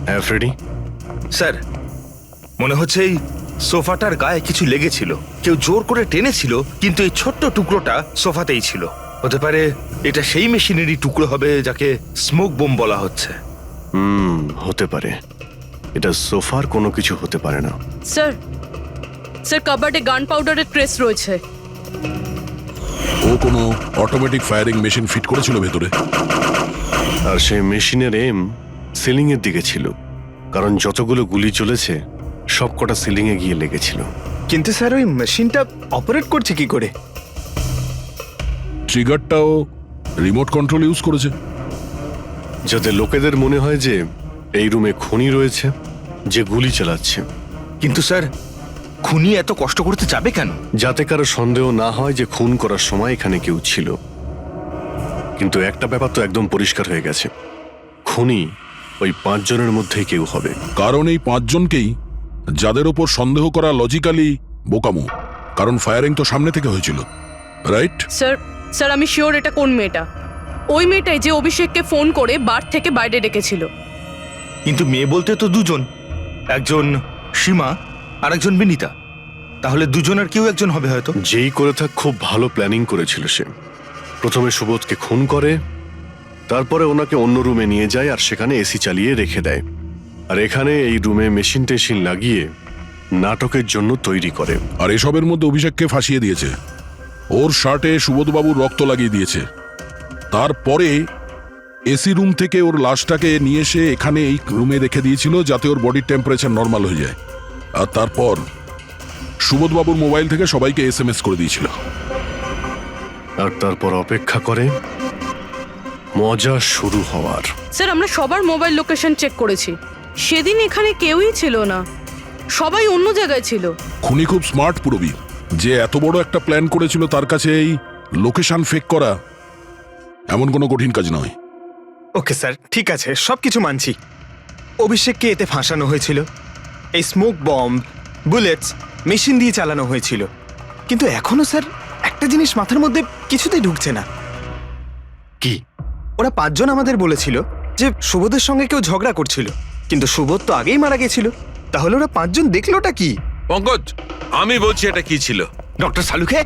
হ্যাঁ ফ্রেডি? স্যার, মনে হচ্ছে এই সোফাটার গায়ে কিছু লেগেছিল, কেউ জোর করে টেনেছিল, কিন্তু এই ছোট্ট টুকরোটা সোফাতেই ছিল। হতে পারে এটা সেই মেশিনেরই টুকরো হবে যাকে স্মোক বোম বলা হচ্ছে। হতে পারে। এটা সোফার কোনো কিছু হতে পারে না। স্যার, স্যার কাবার্ডে গান পাউডারের ট্রেস রয়েছে। ও কোনো অটোমেটিক ফায়ারিং মেশিন ফিট করেছিল ভেতরে। আর সেই মেশিনের এম সিলিং এর দিকে ছিল, কারণ যতগুলো গুলি চলেছে সবকটা সিলিং এ গিয়ে লেগেছিল। কিন্তু স্যার ওই মেশিনটা অপারেট করছে কি করে? ট্রিগারটাও রিমোট কন্ট্রোল ইউজ করেছে, যাতে লোকেদের মনে হয় যে এই রুমে খুনি রয়েছে যে গুলি চালাচ্ছে। কিন্তু স্যার, খুনি এত কষ্ট করতে যাবে কেন? যাতে কারো সন্দেহ না হয় যে খুন করার সময় এখানে কেউ ছিল। কিন্তু একটা ব্যাপার তো একদম পরিষ্কার হয়ে গেছে, খুনি ওই 5 জনের মধ্যেই কেউ হবে। কারণ এই 5 জনকেই যাদের ওপর সন্দেহ করা লজিক্যালি বোকামো, কারণ ফায়ারিং তো সামনে থেকে হয়েছিল, রাইট? স্যার, স্যার আমি শিওর এটা কোন মেয়েটা। ওই মেয়েটাই যে অভিষেককে ফোন করে বার থেকে বাইরে ডেকেছিল। কিন্তু মেয়ে বলতে তো দুজন, একজন সীমা আর একজন বিনীতা। তাহলে দুজনের কেউ একজন হবে হয়তো। যেই করে থাক খুব ভালো প্ল্যানিং করেছিল সে। প্রথমে সুবোধকে খুন করে, তারপরে ওনাকে অন্য রুমে নিয়ে যায় আর সেখানে এসি চালিয়ে রেখে দেয়। আর এখানে এই রুমে মেশিন টেশিন লাগিয়ে নাটকের জন্য তৈরি করে। আর এসবের মধ্যে অভিষেককে ফাঁসিয়ে দিয়েছে, ওর শার্টে সুবোধবাবুর রক্ত লাগিয়ে দিয়েছে। তারপরে এসি রুম থেকে ওর লাশটাকে নিয়ে এসে এখানে এই রুমে রেখে দিয়েছিল যাতে ওর বডির টেম্পারেচার নর্মাল হয়ে যায়। আর তারপর সুবোধবাবুর মোবাইল থেকে সবাইকে SMS করে দিয়েছিল। আর তারপর অপেক্ষা করে মজা শুরু হওয়ার। স্যার আমরা সবার মোবাইল লোকেশন চেক করেছি, সেদিন এখানে কেউই ছিল না, সবাই অন্য জায়গায় ছিল। খুনি খুব স্মার্ট পুরবী, যে এত বড় একটা প্ল্যান করেছিল তার কাছে এই লোকেশন ফেক করা এমন কোনো কঠিন কাজ নয়। ওকে স্যার, ঠিক আছে, সবকিছু মানছি। অভিষেককে এতে ফাঁসানো হয়েছিল, এই স্মোক বম্ব, বুলেটস মেশিন দিয়ে চালানো হয়েছিল। কিন্তু এখনো স্যার একটা জিনিস মাথার মধ্যে কিছুতেই ঢুকছে না। কি? ওরা 5 জন আমাদের বলেছিল যে সুবোধের সঙ্গে কেউ ঝগড়া করছিল, কিন্তু সুবোধ তো আগেই মারা গেছিল। তাহলে ওরা 5 জন দেখলোটা কি? পঙ্কজ, আমি বলছি এটা কি ছিল। ডক্টর সালুখে,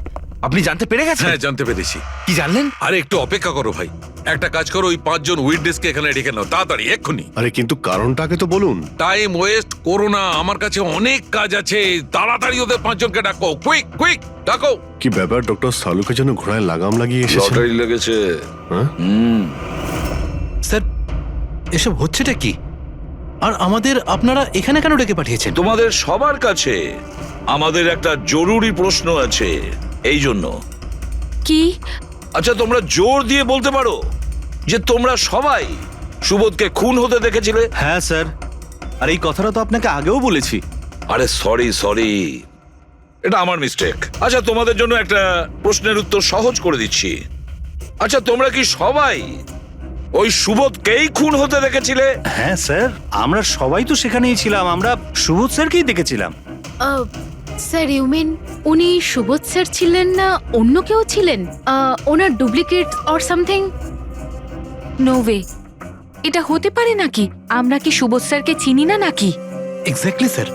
আপনি জানতে পেরে গেছেন? হ্যাঁ, জানতে পেরেছি। কি জানলেন? আরে একটু অপেক্ষা করো ভাই, একটা কাজ করো, ওই 5 জন উইটনেসকে এখানে ডেকে নাও তাড়াতাড়ি, এক্ষুনি। আরে কিন্তু কারণটাকে তো বলুন। টাইম ওয়েস্ট করো না, আমার কাছে অনেক কাজ আছে। তাড়াতাড়ি ওদের 5 জনকে ডাকো, কুইক কুইক ডাকো। কি ব্যাপার, ডক্টর সালুকে যেন ঘোড়ায় লাগাম লাগিয়ে এসেছে। লটারি লেগেছে। হ্যাঁ? স্যার, এসব হচ্ছেটা কি? আর আমাদের আপনারা এখানে কেন ডেকে পাঠিয়েছেন? তোমাদের সবার কাছে আমাদের একটা জরুরি প্রশ্ন আছে, এই জন্য। কি? আচ্ছা, তোমরা জোর দিয়ে বলতে পারো যে তোমরা সবাই সুবোধকে খুন হতে দেখেছিলে? হ্যাঁ স্যার, আর এই কথাটা তো আপনাকে আগেও বলেছি। আরে সরি, এটা আমার মিস্টেক। আচ্ছা, তোমাদের জন্য একটা প্রশ্নের উত্তর সহজ করে দিচ্ছি। আচ্ছা, তোমরা কি সবাই ওই সুবোধকেই খুন হতে দেখেছিলে? হ্যাঁ স্যার, আমরা সবাই তো সেখানেই ছিলাম, আমরা সুবোধ স্যারকেই দেখেছিলাম। স্যার ইউ মিন উনি সুবোধ স্যার ছিলেন না অন্য কেউ ছিলেন? ওনার duplicate or something? No way, এটা হতে পারে নাকি? আমরা কি সুবোধ স্যারকে চিনি না নাকি? এক্স্যাক্টলি স্যার,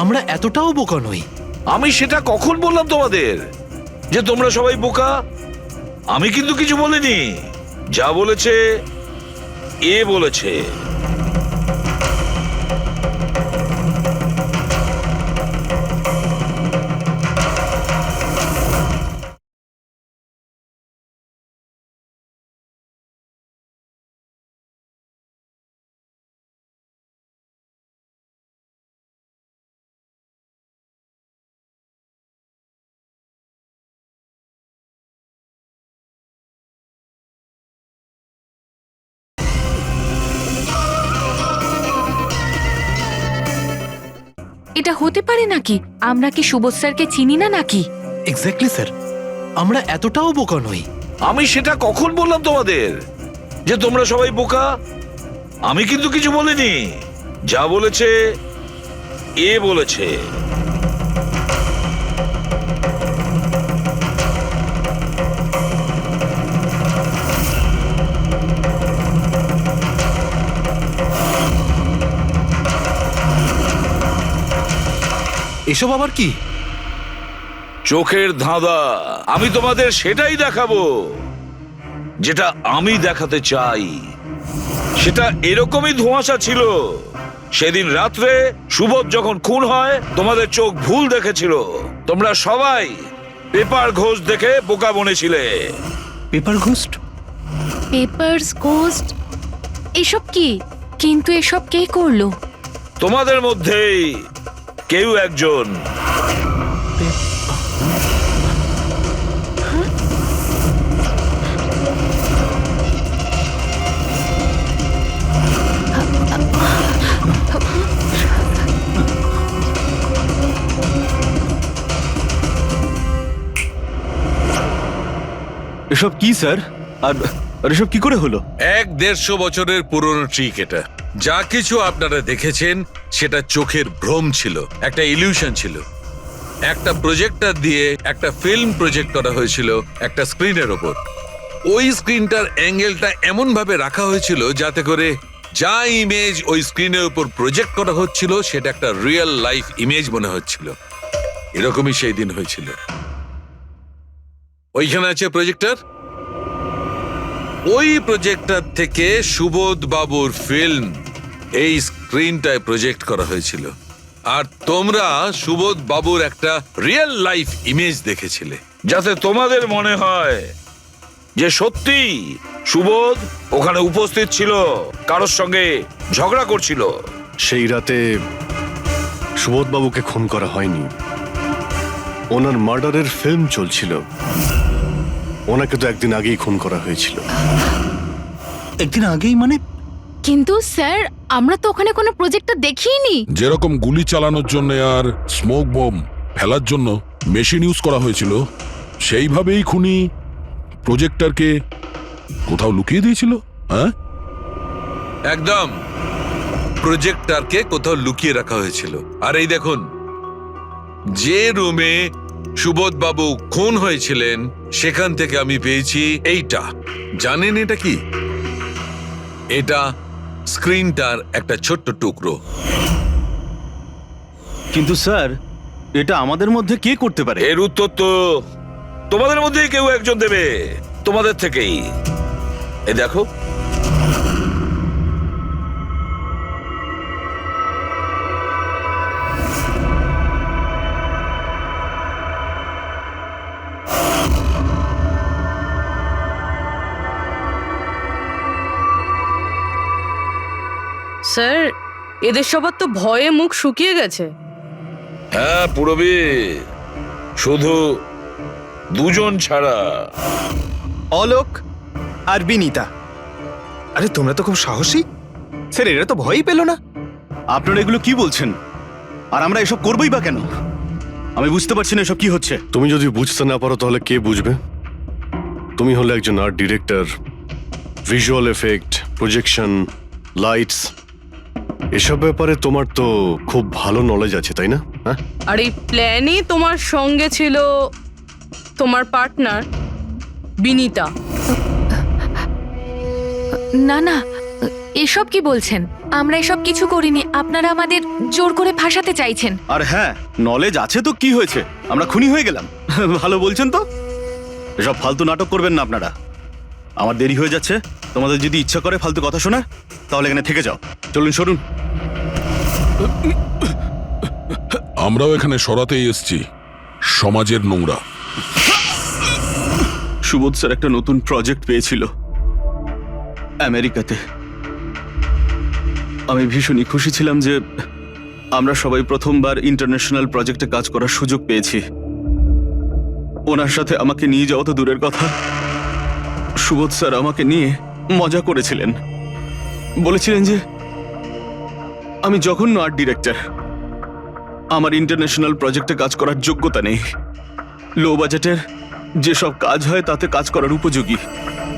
আমরা এতটাও বোকা নই। আমি সেটা কখন বললাম তোমাদের যে তোমরা সবাই বোকা? আমি কিন্তু কিছু বলিনি। যা বলেছে এ বলেছে। এটা হতে পারে নাকি? আমরা কি সুবোধ স্যারকে চিনি না নাকি? এক্স্যাক্টলি স্যার, আমরা এতটাও বোকা নই। আমি সেটা কখন বললাম তোমাদের যে তোমরা সবাই বোকা? আমি কিন্তু কিছু বলিনি। যা বলেছে এ বলেছে। এসব আবার কি? চোখের ধাঁধা। আমি তোমাদের সেটাই দেখাবো যেটা আমি দেখাতে চাই। সেটা এরকমই ধোঁয়াশা ছিল। সেদিন রাত্রে সুবোধ যখন খুন হয় তোমাদের চোখ ভুল দেখেছিল। তোমরা সবাই পেপার ঘোষ দেখে বোকা বনেছিলে। Paper ghost? পেপারস ঘোস্ট এসব কি? কিন্তু এসব কে করলো? তোমাদের মধ্যেই কেউ একজন। এসব কি স্যার? আর এসব কি করে হলো? 150 বছরের পুরনো ট্রিক এটা। যা কিছু আপনারা দেখেছেন সেটা চোখের ভ্রম ছিল, একটা ইলিউশন ছিল। একটা প্রজেক্টর দিয়ে একটা ফিল্ম প্রজেক্ট করা হয়েছিল একটা স্ক্রিনের ওপর। ওই স্ক্রিনটার অ্যাঙ্গেলটা এমন ভাবে রাখা হয়েছিল যাতে করে যা ইমেজ ওই স্ক্রিনের উপর প্রজেক্ট করা হচ্ছিল সেটা একটা রিয়েল লাইফ ইমেজ মনে হচ্ছিল। এরকমই সেই দিন হয়েছিল। ওইখানে আছে প্রজেক্টর। ওই প্রজেক্টর থেকে সুবোধ বাবুর ফিল্ম এই স্ক্রিনটায় প্রজেক্ট করা হয়েছিল। আর তোমরা সুবোধ বাবুর একটা রিয়েল লাইফ ইমেজ দেখেছিলে, যাতে তোমাদের মনে হয় যে সত্যি সুবোধ ওখানে উপস্থিত ছিল, কারোর সঙ্গে ঝগড়া করছিল। সেই রাতে সুবোধবাবুকে খুন করা হয়নি, ওনার মার্ডারের ফিল্ম চলছিল। ওনাকে তো একদিন আগেই খুন করা হয়েছিল। একদিন আগেই মানে? কিন্তু স্যার আমরা তো ওখানে কোনো প্রজেক্টর দেখিনি। যেরকম গুলি চালানোর জন্য আর স্মোক বম ফেলার জন্য মেশিন ইউজ করা হয়েছিল, সেইভাবেই খুনি প্রজেক্টরকে কোথাও লুকিয়ে দিয়েছিল। হ্যাঁ, একদম। প্রজেক্টরকে কোথাও লুকিয়ে রাখা হয়েছিল। আর এই দেখুন, যে রুমে সুবোধ বাবু খুন হয়েছিলেন সেখান থেকে আমি পেয়েছি এইটা। জানেন এটা কি? এটা স্ক্রিনটার একটা ছোট্ট টুকরো। কিন্তু স্যার এটা আমাদের মধ্যে কে করতে পারে? এর উত্তর তো তোমাদের মধ্যেই কেউ একজন দেবে, তোমাদের থেকেই। এই দেখো, স্যার এদের সবার তো ভয়ে মুখ শুকিয়ে গেছে। হ্যাঁ পুরবীর, শুধু দুজন ছাড়া। অলোক আর বিনীতা। আরে তোমরা তো খুব সাহসী। স্যার এরা তো ভয়ই পেল না। আপনারা এগুলো কি বলছেন? আর আমরা এসব করবোই বা কেন? আমি বুঝতে পারছি না এসব কি হচ্ছে। তুমি যদি বুঝতে না পারো তাহলে কে বুঝবে? তুমি হলে একজন art director. Visual effect, projection, lights, এসব ব্যাপারে তোমার তো খুব ভালো নলেজ আছে, তাই না? হ্যাঁ আর এই প্ল্যানে তোমার সঙ্গে ছিল তোমার পার্টনার বিনীতা। না না, এসব কি বলছেন? আমরা এসব কিছু করিনি। আপনারা আমাদের জোর করে ফাঁসাতে চাইছেন। আর হ্যাঁ, নলেজ আছে তো কি হয়েছে, আমরা খুনি হয়ে গেলাম। ভালো বলছেন তো। এসব ফালতু নাটক করবেন না আপনারা। আমার দেরি হয়ে যাচ্ছে, তোমাদের যদি ইচ্ছা করে ফালতু কথা শোনা তাহলে এখানে থেকে যাও। চলুন সরুন। আমরাও এখানে সরাতেই এসছি সমাজের নোংরা। সুবোধ স্যার একটা নতুন প্রজেক্ট পেয়েছিল আমেরিকাতে। আমি ভীষণই খুশি ছিলাম যে আমরা সবাই প্রথমবার ইন্টারন্যাশনাল প্রজেক্টে কাজ করার সুযোগ পেয়েছি। ওনার সাথে আমাকে নিয়ে যাওয়া তো দূরের কথা, সুবোধ স্যার আমাকে নিয়ে মজা করেছিলেন। বলেছিলেন যে আমি জঘন্য আর্ট ডিরেক্টর, আমার ইন্টারন্যাশনাল প্রজেক্টে কাজ করার যোগ্যতা নেই, লো বাজেটের যেসব কাজ হয় তাতে কাজ করার উপযোগী।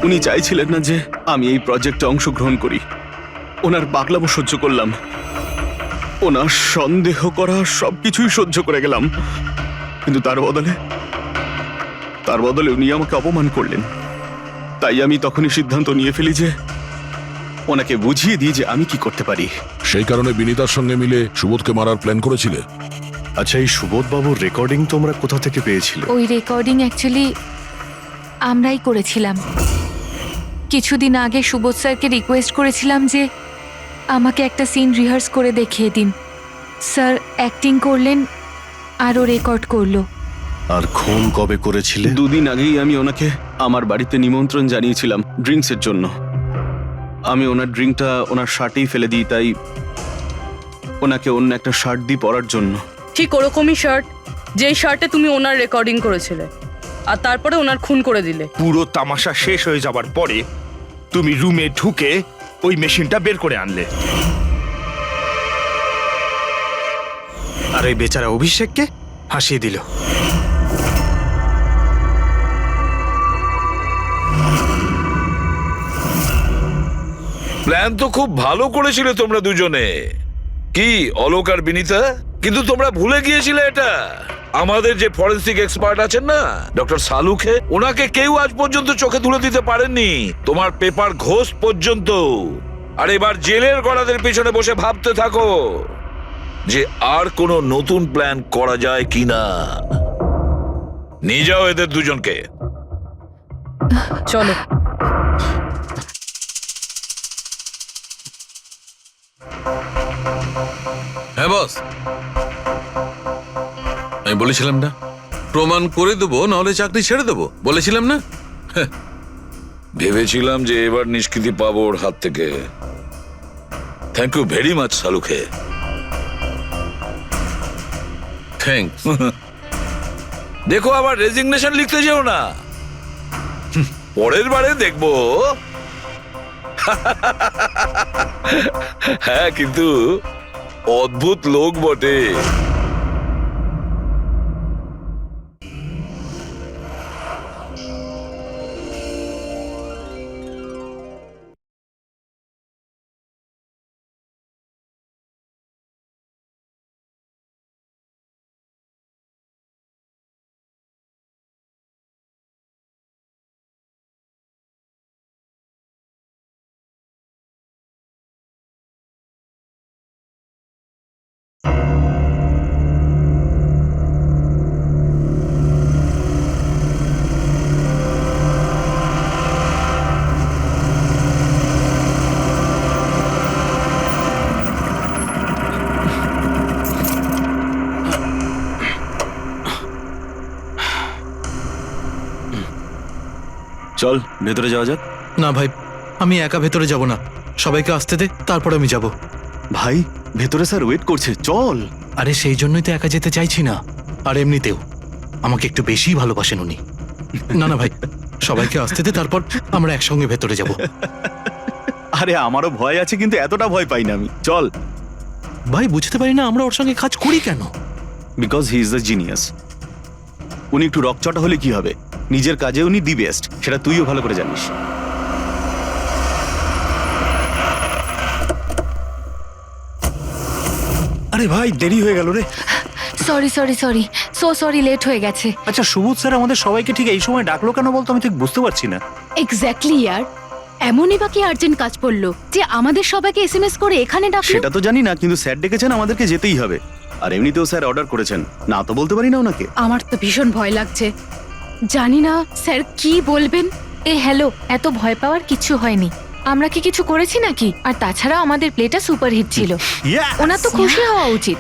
উনি চাইছিলেন না যে আমি এই প্রজেক্টে অংশগ্রহণ করি। ওনার পাগলামো সহ্য করলাম, ওনার সন্দেহ করা সবকিছুই সহ্য করে গেলাম, কিন্তু তার বদলে উনি আমাকে অপমান করলেন। তাই আমি তখনই সিদ্ধান্ত নিয়ে ফেলি যে ওনাকে বুঝিয়ে দিই যে আমি কি করতে পারি। সেই কারণে বিনীতার সঙ্গে মিলে সুবোধকে মারার প্ল্যান করেছিলে? আচ্ছা, এই সুবোধ বাবুর রেকর্ডিং তোমরা কোথা থেকে পেয়েছিলে? ওই রেকর্ডিং অ্যাকচুয়ালি আমরাই করেছিলাম। কিছুদিন আগে সুবোধ স্যারকে রিকোয়েস্ট করেছিলাম যে আমাকে একটা সিন রিহার্স করে দেখিয়ে দিন। স্যার অ্যাক্টিং করলেন আর ও রেকর্ড করলো। আর খুন কবে করেছিলে? 2 দিন আগেই আমি ওনাকে আমার বাড়িতে নিমন্ত্রণ জানিয়েছিলাম ড্রিঙ্কসের জন্য। আমি ওনার ড্রিঙ্কটা ওনার শার্টেই ফেলে দিই, তাই ওনাকে অন্য একটা শার্ট দিই পরার জন্য। ঠিক ওরকমই শার্ট যেই শার্টে তুমি ওনার রেকর্ডিং করেছিলে, আর তারপরে ওনার খুন করে দিলে। পুরো তামাশা শেষ হয়ে যাবার পরে তুমি রুমে ঢুকে ওই মেশিনটা বের করে আনলে। আর ওই বেচারা অভিষেককে ফাঁসিয়ে দিল। প্ল্যান তো খুব ভালো করেছিলে তোমরা দুজনে, কি অলোক আর বিনীতা, কিন্তু তোমরা ভুলে গিয়েছিলে এটা। আমাদের যে ফরেন্সিক এক্সপার্ট আছেন না, ডক্টর সালুখে, ওনাকে কেউ আজ পর্যন্ত চোখে তুলে দিতে পারেননি, তোমার পেপার ঘোষ পর্যন্ত। আর এবার জেলের গড়াদের পিছনে বসে ভাবতে থাকো যে আর কোনো নতুন প্ল্যান করা যায় কিনা। নিয়ে যাও এদের দুজনকে। চলো। হ্যাঁ বস, আমি বলেছিলাম না প্রমাণ করে দেবো, নাহলে চাকরি ছেড়ে দেবো, বলেছিলাম না? ভেবেছিলাম যে এবার নিষ্কৃতি পাবো ওর হাত থেকে। Thank you very much Salukhe. Thanks. দেখো আবার রেজিগনেশন লিখতে যেও না, পরের বারে দেখবো। হ্যাঁ, কিন্তু অদ্ভুত লোক বটে। চল ভেতরে যাওয়া যাক। না ভাই, আমি একা ভেতরে যাব না, সবাইকে আসতে দে, তারপরে আমি যাব। ভাই ভেতরে স্যার ওয়েট করছে, চল। আরে সেই জন্যই তো একা যেতে চাইছি না। আর এমনিতেও আমাকে একটু বেশি ভালোবাসেন উনি। না না ভাই, সবাইকে আসতে দে, তারপর আমরা একসঙ্গে ভেতরে যাব। আরে আমারও ভয় আছে, কিন্তু এতটা ভয় পাই না আমি। চল। ভাই বুঝতে পারি না আমরা ওর সঙ্গে কাজ করি কেন। Because he is the genius. উনি একটু রকচটা হলে কি হবে, নিজের কাজে উনি দি বেস্ট, সেটা তুইও ভালো করে জানিস। আরে ভাই দেরি হয়ে গেল রে। Sorry sorry sorry sorry late হয়ে গেছে। আচ্ছা সুবোধ স্যার আমাদের সবাইকে ঠিক এই সময় ডাকলো কেন বলতো, আমি ঠিক বুঝতে পারছি না। এক্স্যাক্টলি ইয়ার, এমনই বা কি আর্জেন্ট কাজ পড়লো যে আমাদের সবাইকে এসএমএস করে এখানে ডাকলো? সেটা তো জানি না, কিন্তু স্যার ডেকেছেন, আমাদেরকে যেতেই হবে। আর এমনিতেও স্যার অর্ডার করেছেন, না তো বলতে পারি না ওনাকে। আমার তো ভীষণ ভয় লাগছে, জানি না স্যার কি বলবেন। হ্যালো, এত ভয় পাওয়ার কিছু হয়নি। আমরা কি কিছু করেছি নাকি? আর তাছাড়া আমাদের প্লেটা সুপারহিট ছিল, ওনার তো খুশি হওয়া উচিত।